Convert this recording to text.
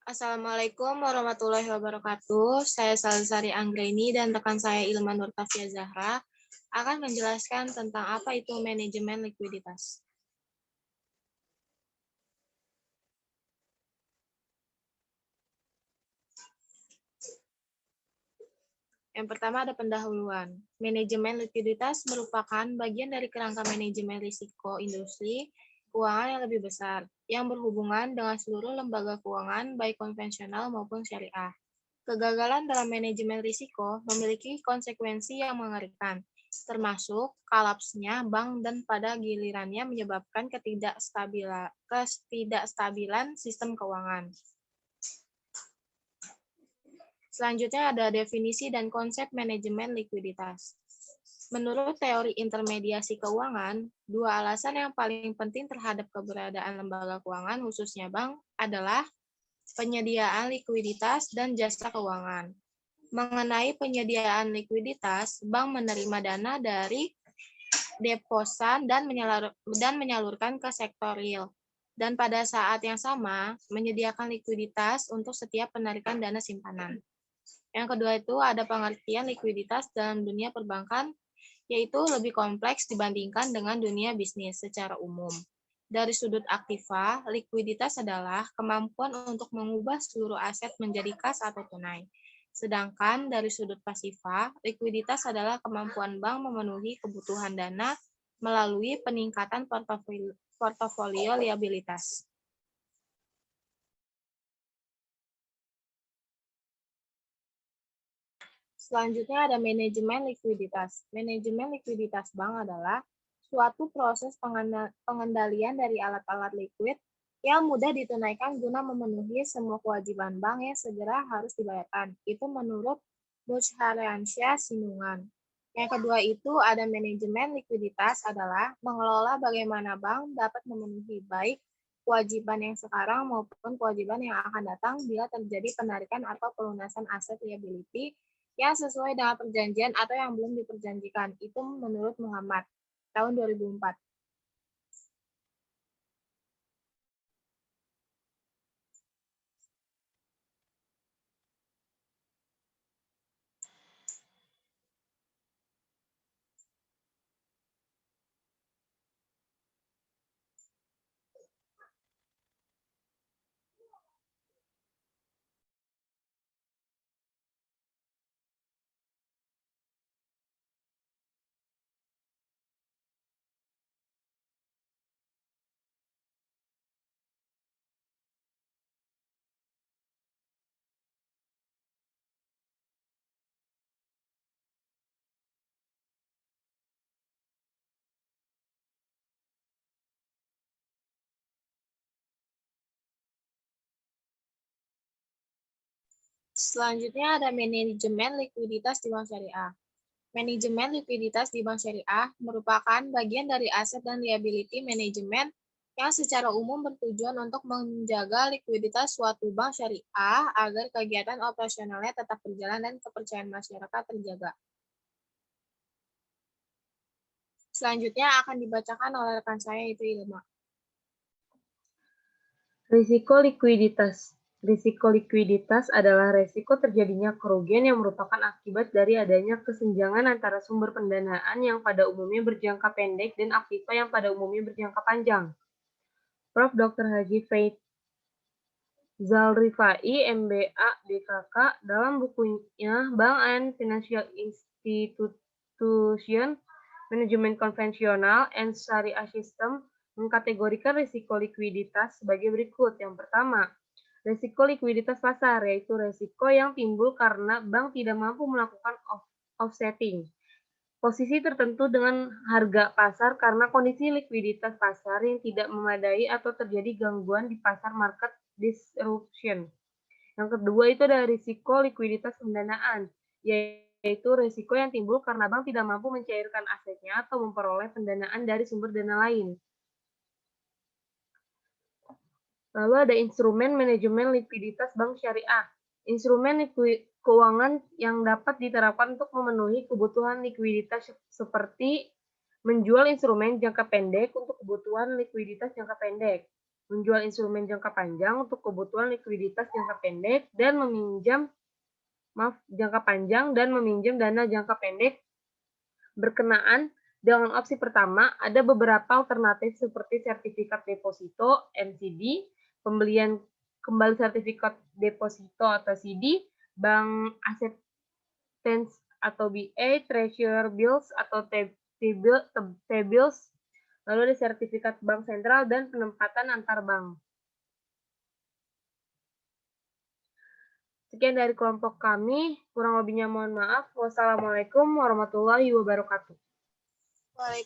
Assalamualaikum warahmatullahi wabarakatuh. Saya Salsari Anggreni dan rekan saya Ilman Nurtafia Zahra akan menjelaskan tentang apa itu manajemen likuiditas. Yang pertama ada pendahuluan. Manajemen likuiditas merupakan bagian dari kerangka manajemen risiko industri keuangan yang lebih besar, yang berhubungan dengan seluruh lembaga keuangan, baik konvensional maupun syariah. Kegagalan dalam manajemen risiko memiliki konsekuensi yang mengerikan, termasuk kolapsnya bank dan pada gilirannya menyebabkan ketidakstabilan sistem keuangan. Selanjutnya ada definisi dan konsep manajemen likuiditas. Menurut teori intermediasi keuangan, dua alasan yang paling penting terhadap keberadaan lembaga keuangan, khususnya bank, adalah penyediaan likuiditas dan jasa keuangan. Mengenai penyediaan likuiditas, bank menerima dana dari deposan dan menyalurkan ke sektor real. Dan pada saat yang sama, menyediakan likuiditas untuk setiap penarikan dana simpanan. Yang kedua itu ada pengertian likuiditas dalam dunia perbankan, yaitu lebih kompleks dibandingkan dengan dunia bisnis secara umum. Dari sudut aktiva, likuiditas adalah kemampuan untuk mengubah seluruh aset menjadi kas atau tunai. Sedangkan dari sudut pasifa, likuiditas adalah kemampuan bank memenuhi kebutuhan dana melalui peningkatan portofolio liabilitas. Selanjutnya ada manajemen likuiditas. Manajemen likuiditas bank adalah suatu proses pengendalian dari alat-alat likuid yang mudah ditunaikan guna memenuhi semua kewajiban bank yang segera harus dibayarkan. Itu menurut Muchariansyah Sinungan. Yang kedua itu ada manajemen likuiditas adalah mengelola bagaimana bank dapat memenuhi baik kewajiban yang sekarang maupun kewajiban yang akan datang bila terjadi penarikan atau pelunasan aset liability yang sesuai dengan perjanjian atau yang belum diperjanjikan. Itu menurut Muhammad, tahun 2004. Selanjutnya ada manajemen likuiditas di bank syariah. Manajemen likuiditas di bank syariah merupakan bagian dari aset dan liability manajemen yang secara umum bertujuan untuk menjaga likuiditas suatu bank syariah agar kegiatan operasionalnya tetap berjalan dan kepercayaan masyarakat terjaga. Selanjutnya akan dibacakan oleh rekan saya, yaitu Ilma. Risiko likuiditas. Risiko likuiditas adalah risiko terjadinya kerugian yang merupakan akibat dari adanya kesenjangan antara sumber pendanaan yang pada umumnya berjangka pendek dan aktiva yang pada umumnya berjangka panjang. Prof. Dr. Haji Faizal Rifai, MBA, DKK, dalam bukunya Bank and Financial Institution, Manajemen Konvensional and Syariah System, mengkategorikan risiko likuiditas sebagai berikut. Yang pertama, risiko likuiditas pasar, yaitu risiko yang timbul karena bank tidak mampu melakukan offsetting posisi tertentu dengan harga pasar karena kondisi likuiditas pasar yang tidak memadai atau terjadi gangguan di pasar market disruption. Yang kedua itu ada risiko likuiditas pendanaan, yaitu risiko yang timbul karena bank tidak mampu mencairkan asetnya atau memperoleh pendanaan dari sumber dana lain. Lalu ada instrumen manajemen likuiditas bank syariah. Instrumen keuangan yang dapat diterapkan untuk memenuhi kebutuhan likuiditas seperti menjual instrumen jangka pendek untuk kebutuhan likuiditas jangka pendek. menjual instrumen jangka panjang untuk kebutuhan likuiditas jangka pendek dan meminjam dana jangka pendek berkenaan. Dengan opsi pertama, ada beberapa alternatif seperti sertifikat deposito (NCD), pembelian kembali sertifikat deposito atau CD, bank acceptance atau BA, treasury bills atau T-bills, lalu ada sertifikat bank sentral dan penempatan antar bank. Sekian dari kelompok kami, kurang lebihnya mohon maaf. Wassalamualaikum warahmatullahi wabarakatuh. Waalaikumsalam.